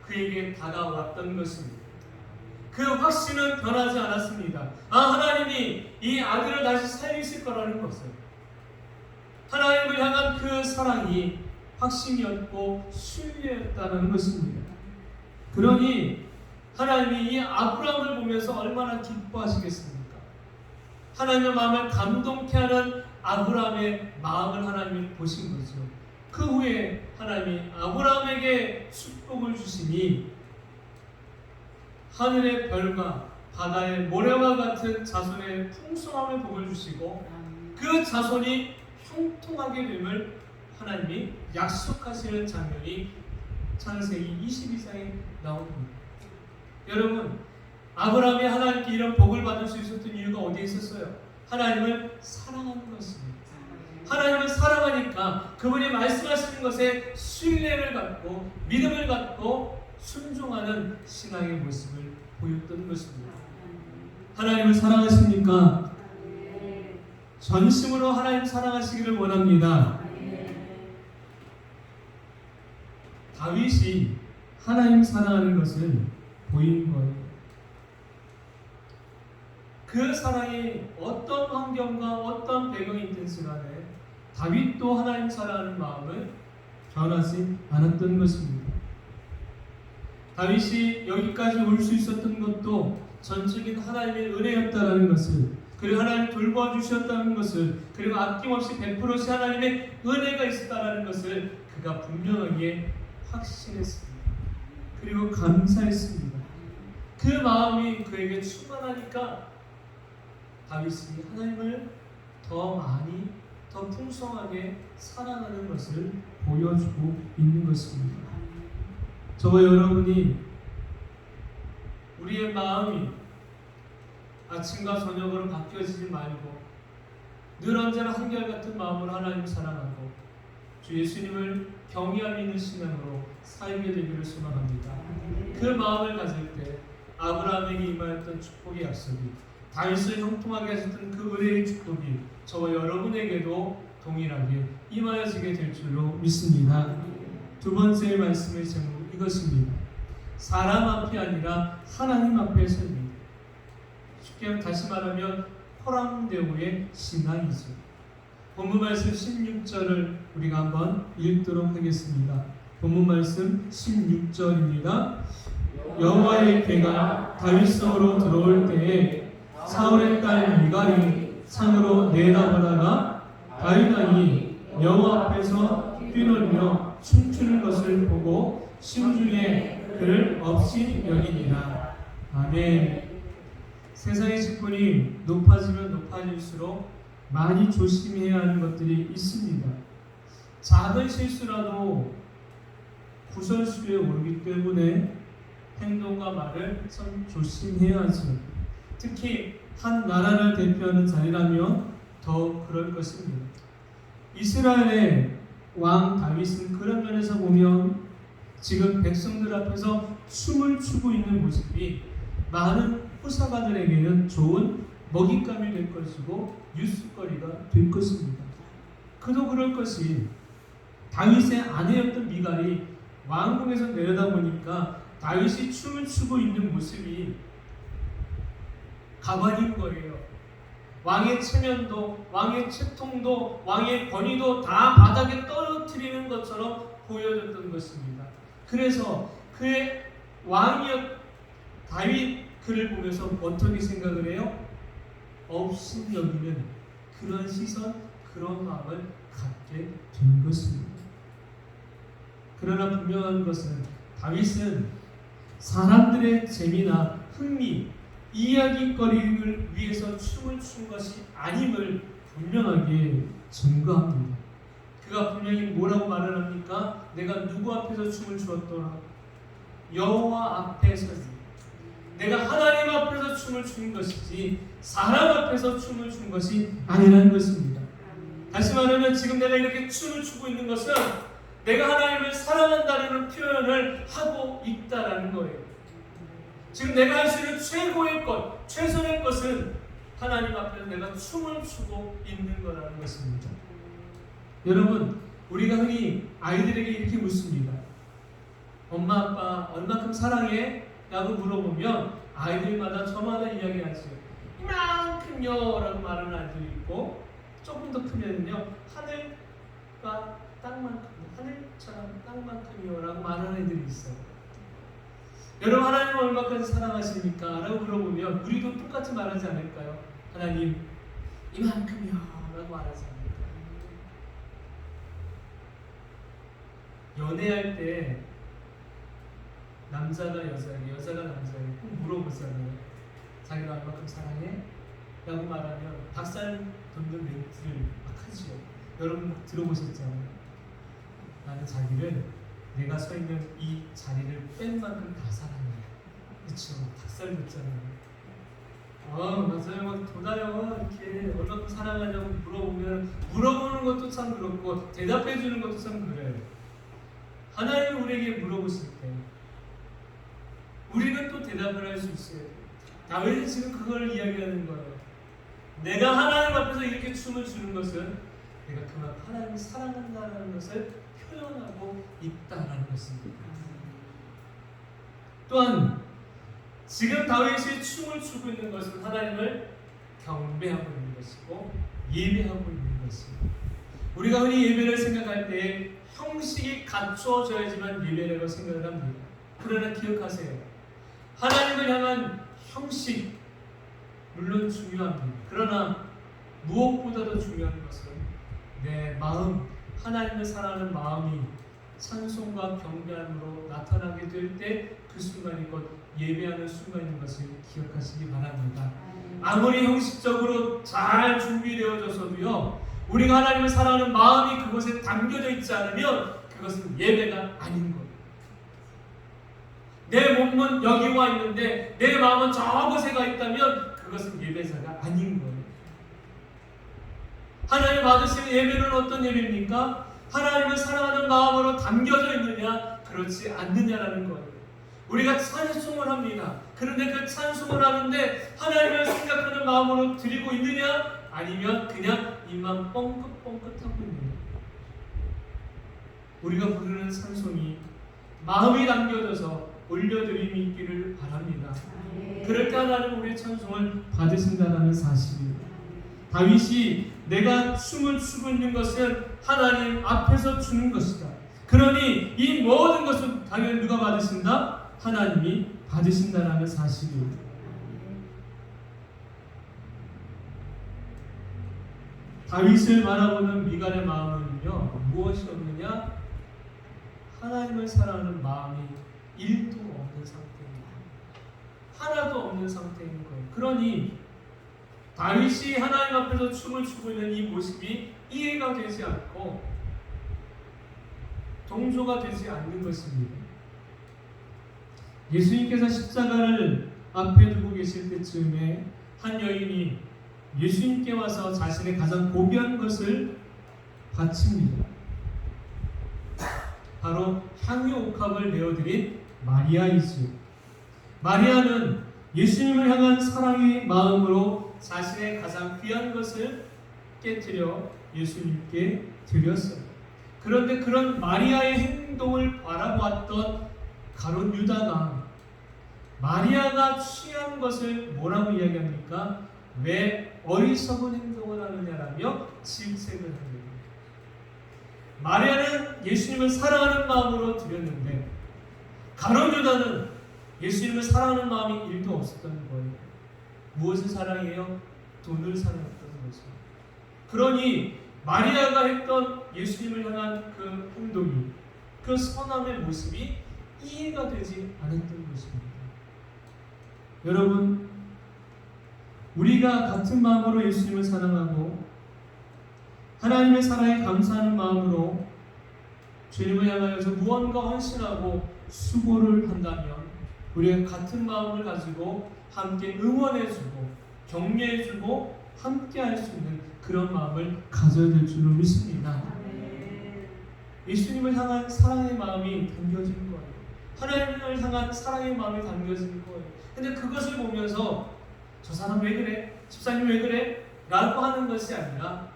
그에게 다가왔던 것입니다. 그 확신은 변하지 않았습니다. 하나님이 이 아들을 다시 살리실 거라는 것을, 하나님을 향한 그 사랑이 확신이었고 신뢰였다는 것입니다. 그러니 하나님이 이 아브라함을 보면서 얼마나 기뻐하시겠습니까? 하나님의 마음을 감동케 하는 아브라함의 마음을 하나님이 보신 거죠. 그 후에 하나님이 아브라함에게 축복을 주시니 하늘의 별과 바다의 모래와 같은 자손의 풍성함을 복을 주시고 그 자손이 형통하게 됨을 하나님이 약속하시는 장면이 창세기 22장에 나옵니다. 여러분, 아브라함이 하나님께 이런 복을 받을 수 있었던 이유가 어디에 있었어요? 하나님을 사랑하는 것입니다. 하나님을 사랑하니까 그분이 말씀하시는 것에 신뢰를 갖고 믿음을 갖고 순종하는 신앙의 모습을 보였던 것입니다. 하나님을 사랑하십니까? 전심으로 하나님 사랑하시기를 원합니다. 다윗이 하나님 사랑하는 것을 보인 거예요. 그 사랑이 어떤 환경과 어떤 배경이 있든지 간에 다윗도 하나님 사랑하는 마음을 변하지 않았던 것입니다. 다윗이 여기까지 올 수 있었던 것도 전적인 하나님의 은혜였다라는 것을, 그리고 하나님 돌봐주셨다는 것을, 그리고 아낌없이 베풀어시 하나님의 은혜가 있었다라는 것을 그가 분명하게 확신했습니다. 그리고 감사했습니다. 그 마음이 그에게 충만하니까 다윗이 하나님을 더 많이, 더 풍성하게 사랑하는 것을 보여주고 있는 것입니다. 저와 여러분이 우리의 마음이 아침과 저녁으로 바뀌어지지 말고 늘 언제나 한결같은 마음으로 하나님을 사랑하고 주 예수님을 경외함 있는 신앙으로 살게 되기를 소망합니다. 그 마음을 가질 때 아브라함에게 임하였던 축복의 약속이, 다윗을 형통하게 하셨던 그 은혜의 축복이 저와 여러분에게도 동일하게 임하여지게 될 줄로 믿습니다. 두 번째 말씀의 제목은 이것입니다. 사람 앞이 아니라 하나님 앞에 섭니다. 쉽게 다시 말하면 호랑대우의 신앙이죠. 본문 말씀 16절을 우리가 한번 읽도록 하겠습니다. 본문 말씀 16절입니다. 여호와의 괴가 다윗 성으로 들어올 때에 사울의 딸 미갈이 창으로 내다보다가 다윗 왕이 여호와 앞에서 뛰놀며 춤추는 것을 보고 심중에 그를 없이 여기니라. 아멘. 세상의 직분이 높아지면 높아질수록 많이 조심해야 하는 것들이 있습니다. 작은 실수라도 구설수에 오르기 때문에 행동과 말을 참 조심해야 하죠. 특히 한 나라를 대표하는 자리라면 더 그럴 것입니다. 이스라엘의 왕 다윗은 그런 면에서 보면 지금 백성들 앞에서 춤을 추고 있는 모습이 많은 호사가들에게는 좋은 먹잇감이 될 것이고 뉴스거리가 될 것입니다. 그도 그럴 것이 다윗의 아내였던 미갈이 왕궁에서 내려다보니까 다윗이 춤을 추고 있는 모습이 가관인 거예요. 왕의 체면도, 왕의 채통도, 왕의 권위도 다 바닥에 떨어뜨리는 것처럼 보여졌던 것입니다. 그래서 그의 왕이었 다윗 그를 보면서 어떻게 생각을 해요? 없인 여기는 그런 시선, 그런 마음을 갖게 된 것입니다. 그러나 분명한 것은 다윗은 사람들의 재미나 흥미, 이야기거리를 위해서 춤을 춘 것이 아님을 분명하게 증거합니다. 그가 분명히 뭐라고 말을 합니까? 내가 누구 앞에서 춤을 추었더라? 여호와 앞에서지. 내가 하나님 앞에서 춤을 춘 것이지 사람 앞에서 춤을 춘 것이 아니라는 것입니다. 다시 말하면 지금 내가 이렇게 춤을 추고 있는 것은 내가 하나님을 사랑한다는 표현을 하고 있다라는 거예요. 지금 내가 할 수 있는 최고의 것, 최선의 것은 하나님 앞에서 내가 춤을 추고 있는 거라는 것입니다. 여러분, 우리가 흔히 아이들에게 이렇게 묻습니다. 엄마, 아빠 얼마큼 사랑해? 라고 물어보면 아이들마다 저마다 이야기하죠. 이만큼요 라고 말하는 아이들이 있고, 조금 더 크면요 하늘과 땅만큼, 하늘처럼 땅만큼이요 라고 말하는 애들이 있어요. 여러분, 하나님을 얼마까지 사랑하십니까? 라고 물어보면 우리도 똑같이 말하지 않을까요? 하나님 이만큼이요 라고 말하지 않을까요? 연애할 때 남자가 여자에게, 여자가 남자에게 꼭 물어보잖아요. 자기가 얼마큼 사랑해? 라고 말하면 닭살 돋는 멘트를 막 하지요. 여러분 들어보셨잖아요. 나는 자기를 내가 서 있는 이 자리를 뺀 만큼 다 사랑해. 그쵸? 닭살 돋잖아요. 맞아요. 막 도다요. 이렇게 얼마큼 사랑하냐고 물어보면 물어보는 것도 참 그렇고 대답해 주는 것도 참 그래요. 하나님이 우리에게 물어보실 때 우리는 또 대답을 할 수 있어요. 다윗은 지금 그걸 이야기하는 거예요. 내가 하나님 앞에서 이렇게 춤을 추는 것은 내가 그만큼 하나님을 사랑한다는 것을 표현하고 있다라는 것입니다. 또한 지금 다윗이 춤을 추고 있는 것은 하나님을 경배하고 있는 것이고 예배하고 있는 것입니다. 우리가 흔히 예배를 생각할 때 형식이 갖추어져야지만 예배라고 생각을 합니다. 그러나 기억하세요. 하나님을 향한 형식 물론 중요합니다. 그러나 무엇보다도 중요한 것은 내 마음, 하나님을 사랑하는 마음이 찬송과 경배함으로 나타나게 될 때 그 순간이 곧 예배하는 순간인 것을 기억하시기 바랍니다. 아무리 형식적으로 잘 준비되어져서도요, 우리가 하나님을 사랑하는 마음이 그곳에 담겨져 있지 않으면 그것은 예배가 아닌 거예요. 내 몸은 여기 와 있는데 내 마음은 저곳에 가 있다면 그것은 예배자가 아닌 거예요. 하나님 받으시는 예배는 어떤 예배입니까? 하나님을 사랑하는 마음으로 담겨져 있느냐, 그렇지 않느냐라는 거예요. 우리가 찬송을 합니다. 그런데 그 찬송을 하는데 하나님을 생각하는 마음으로 드리고 있느냐? 아니면 그냥 입만 뻥긋뻥긋하고 있느냐? 우리가 부르는 찬송이 마음이 담겨져서 올려드림이 있기를 바랍니다. 그럴 때 하나님 우리의 찬송을 받으신다는 사실입니다. 다윗이 내가 춤을 추고 있는 것은 하나님 앞에서 추는 것이다. 그러니 이 모든 것은 당연히 누가 받으신다? 하나님이 받으신다는 사실입니다. 다윗을 바라보는 미갈의 마음은요, 무엇이 없느냐? 하나님을 사랑하는 마음이 1도 없는 상태입니다. 하나도 없는 상태인 거예요. 그러니 다윗이 하나님 앞에서 춤을 추고 있는 이 모습이 이해가 되지 않고 동조가 되지 않는 것입니다. 예수님께서 십자가를 앞에 두고 계실 때쯤에 한 여인이 예수님께 와서 자신의 가장 고귀한 것을 바칩니다. 바로 향유 옥합을 내어드린 마리아이지요. 마리아는 예수님을 향한 사랑의 마음으로 자신의 가장 귀한 것을 깨뜨려 예수님께 드렸어요. 그런데 그런 마리아의 행동을 바라보았던 가룟 유다가 마리아가 취한 것을 뭐라고 이야기합니까? 왜 어리석은 행동을 하느냐라며 질책을 합니다. 마리아는 예수님을 사랑하는 마음으로 드렸는데 가룟 유다는 예수님을 사랑하는 마음이 1도 없었던 거예요. 무엇을 사랑해요? 돈을 사랑했던 거죠. 그러니 마리아가 했던 예수님을 향한 그 행동이, 그 선함의 모습이 이해가 되지 않았던 것입니다. 여러분, 우리가 같은 마음으로 예수님을 사랑하고 하나님의 사랑에 감사하는 마음으로 주님을 향하여서 무언가 헌신하고 수고를 한다면 우리가 같은 마음을 가지고 함께 응원해주고 격려해주고 함께 할 수 있는 그런 마음을 가져야 될 줄로 믿습니다. 예수님을 향한 사랑의 마음이 담겨진 거예요. 하나님을 향한 사랑의 마음이 담겨진 거예요. 근데 그것을 보면서 저 사람 왜 그래? 집사님 왜 그래? 라고 하는 것이 아니라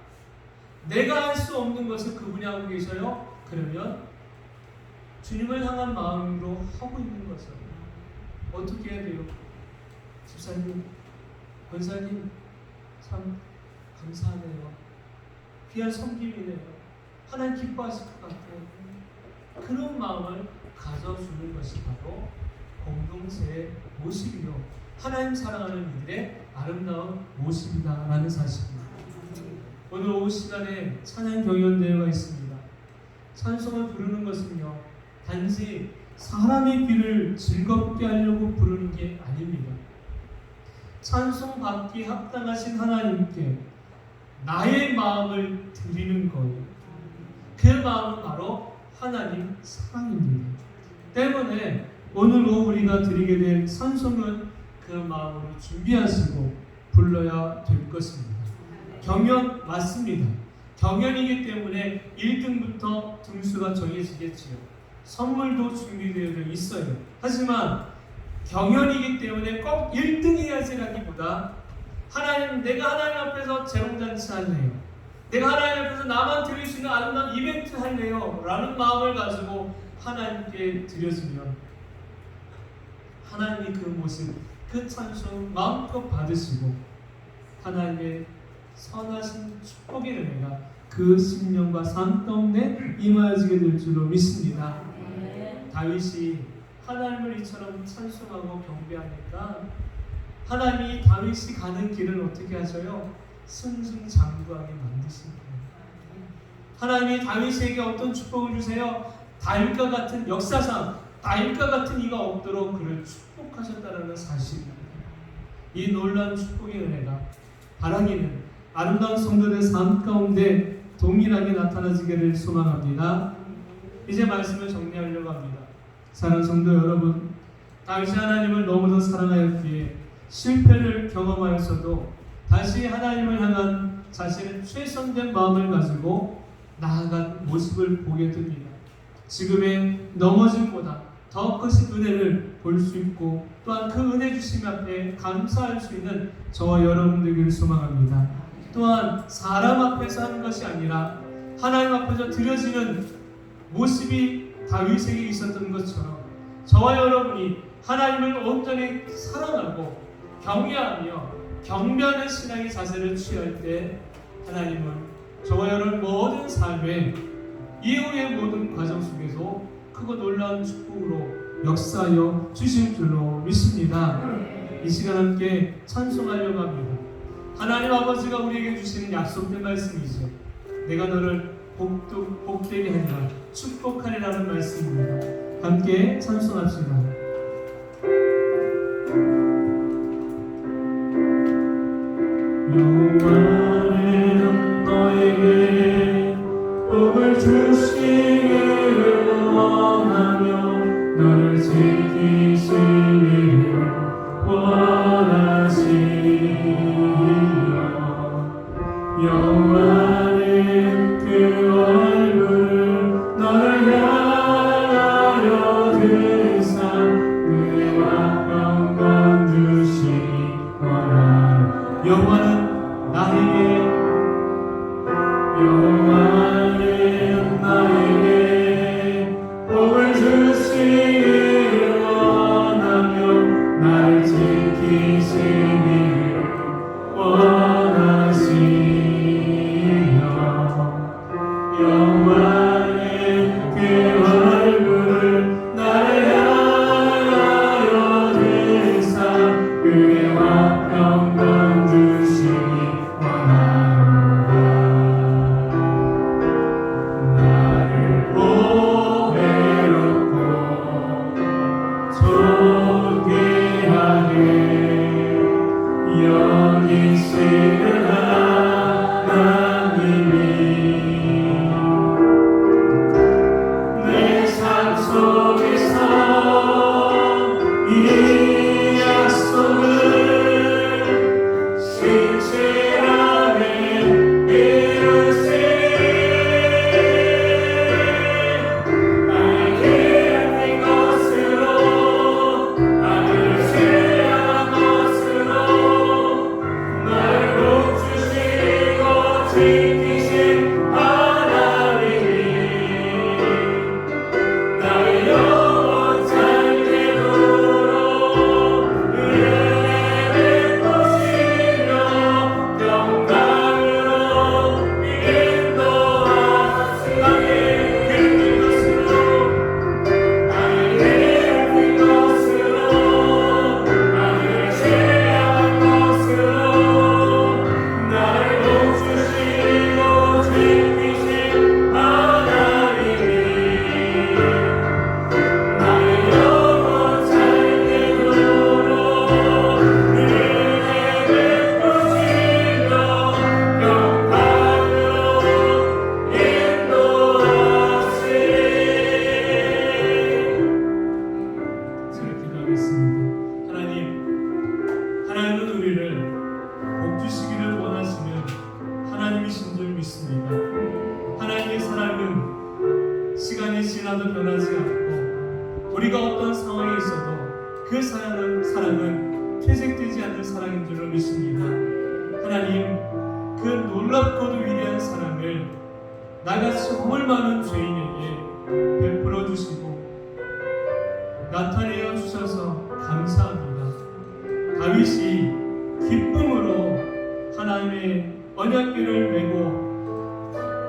내가 할 수 없는 것을 그분이 하고 계셔요? 그러면 주님을 향한 마음으로 하고 있는 것을 어떻게 해야 돼요? 집사님, 권사님 참 감사하네요. 귀한 섬김이네요. 하나님 기뻐하실 것 같아요. 그런 마음을 가져주는 것이 바로 공동체의 모습이요, 하나님 사랑하는 이들의 아름다운 모습이다라는 사실입니다. 오늘 오후 시간에 찬양 경연대회가 있습니다. 찬송을 부르는 것은요, 단지 사람의 귀를 즐겁게 하려고 부르는 게 아닙니다. 찬송 받기 합당하신 하나님께 나의 마음을 드리는 거예요. 그 마음은 바로 하나님 사랑입니다. 때문에 오늘 오후 우리가 드리게 될 찬송은 그 마음으로 준비하시고 불러야 될 것입니다. 경연 맞습니다. 경연이기 때문에 1등부터 등수가 정해지겠지요. 선물도 준비되어 있어요. 하지만 경연이기 때문에 꼭 1등 해야지라기보다 하나님, 내가 하나님 앞에서 재롱잔치 할래요. 내가 하나님 앞에서 나만 드릴 수 있는 아름다운 이벤트 할래요. 라는 마음을 가지고 하나님께 드려주면 하나님이 그 모습, 그 찬송 마음껏 받으시고 하나님의 선하신 축복의 은혜가 그 심령과 삶 가운데 임하여지게 될 줄로 믿습니다. 다윗이 하나님을 이처럼 찬송하고 경배하니까 하나님이 다윗이 가는 길을 어떻게 하셔요? 승승장구하게 만드신 거예요. 하나님이 다윗에게 어떤 축복을 주세요? 다윗과 같은 역사상 다윗과 같은 이가 없도록 그를 축복하셨다는 사실입니다. 이 놀라운 축복의 은혜가 바라기는 아름다운 성도들의 삶 가운데 동일하게 나타나지기를 소망합니다. 이제 말씀을 정리하려고 합니다. 사랑하는 성도 여러분, 다윗이 하나님을 너무도 사랑하였기에 실패를 경험하였어도 다시 하나님을 향한 자신의 최선된 마음을 가지고 나아간 모습을 보게 됩니다. 지금의 넘어짐보다 더 크신 은혜를 볼 수 있고 또한 그 은혜 주심 앞에 감사할 수 있는 저와 여러분 되기를 소망합니다. 또한 사람 앞에서 하는 것이 아니라 하나님 앞에서 드려지는 모습이 다윗에게 있었던 것처럼 저와 여러분이 하나님을 온전히 사랑하고 경외하며 경배하는 신앙의 자세를 취할 때 하나님은 저와 여러분 모든 삶에 이후의 모든 과정 속에서 크고 놀라운 축복으로 역사하여 주실 줄로 믿습니다. 이 시간 함께 찬송하려고 합니다. 하나님 아버지가 우리에게 주시는 약속된 말씀이죠. 내가 너를 복되게 하리라, 축복하리라는 말씀입니다. 함께 찬송합시다. 여호와는 너에게 복을 주시기를 원하며 너를 지키시기를 원하시며 여호와는 그 얼굴을 너를 향하여 드사 은혜와 영광 주시기 원하노라. 여호와는 나에게 복을 주시기를 원하며 나를 지키시기를 원하시며 여호와는 그 얼굴을 나를 향하여 드사 은혜와 영광 주시기 원하노라. 나를 보배롭고 존귀하게 여기시는 하나님이 내 삶 속에서 이 약속을 신실하게 이루시리. 나의 기름진 것으로 하늘을 향한 것으로 나를 복주시고 지키신 하나님이 나의 영혼 살기도록 은혜 베푸시며 영광으로 인도하시니 나의 기름진 것으로 하늘을 향한 것으로 나를 복주시고 지키신 하나님이 나의 영혼 살기도록 은혜 베푸시며 영광으로 인도하시니. 제가 기도하겠습니다. 하나님은 우리를 복주시기를 원하시는 하나님이신 줄 믿습니다. 하나님의 사랑은 시간이 지나도 변하지 않고 우리가 어떤 상황에 있어도 그 사랑은 퇴색되지 않는 사랑인 줄로 믿습니다. 하나님, 그 놀랍고도 위대한 사랑을 나같이 허물 많은 죄인에게 베풀어 주시고 나타내어 주셔서 감사합니다. 다윗이 기쁨으로 하나님의 언약궤를 메고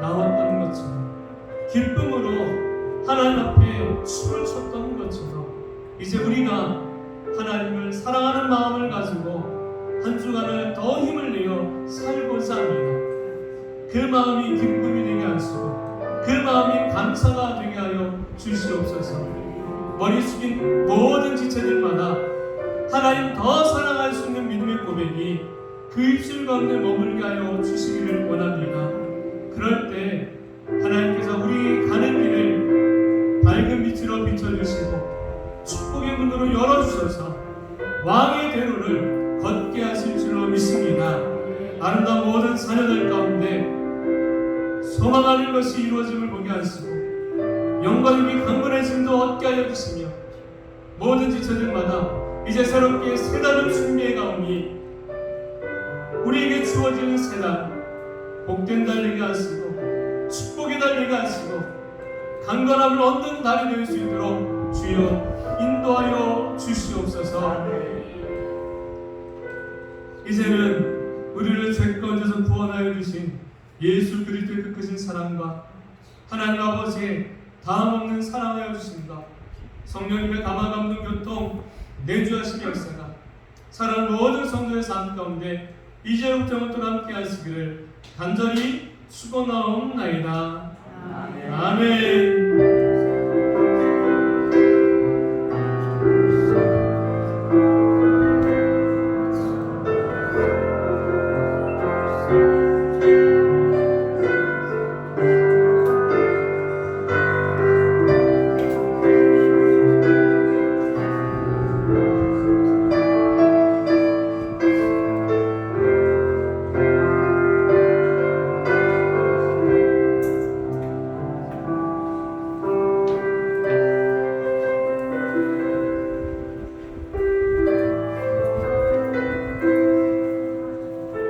나왔던 것처럼 기쁨으로 하나님 앞에 춤을 췄던 것처럼 이제 우리가 하나님을 사랑하는 마음을 가지고 한 주간을 더 힘을 내어 살고자 합니다. 그 마음이 기쁨이 되게 하시고 그 마음이 감사가 되게 하여 주시옵소서. 머리 숙인 모든 지체들마다 하나님 더 사랑할 수 있는 믿음의 고백이 그 입술 가운데 머물게 하여 주시기를 원합니다. 그럴 때 하나님께서 우리 가는 길을 밝은 빛으로 비춰주시고 축복의 문으로 열어주셔서 왕의 대로를 걷게 하실 줄로 믿습니다. 아름다운 모든 자녀들 가운데 소망하는 것이 이루어짐을 보게 하시고 영광이 강건해짐도 얻게 하여 주시며 모든 지체들마다 이제 새롭게 새 달을 준비해 가오니 우리에게 주어지는 새 달, 복된 달 되게 하시고 축복의 달 되게 하시고 강건함을 얻는 달이 될 수 있도록 주여 인도하여 주시옵소서. 이제는 우리를 죄 가운데서 구원하여 주신 예수 그리스도의 그 크신 사랑과 하나님 아버지의 다함없는 사랑하여 주신다. 성령님의 감화 감동 교통 내주하신 역사가 사랑 모든 성도의 삶 가운데 이제부터 영원토록 함께 하시기를 간절히 축원하옵나이다. 아멘.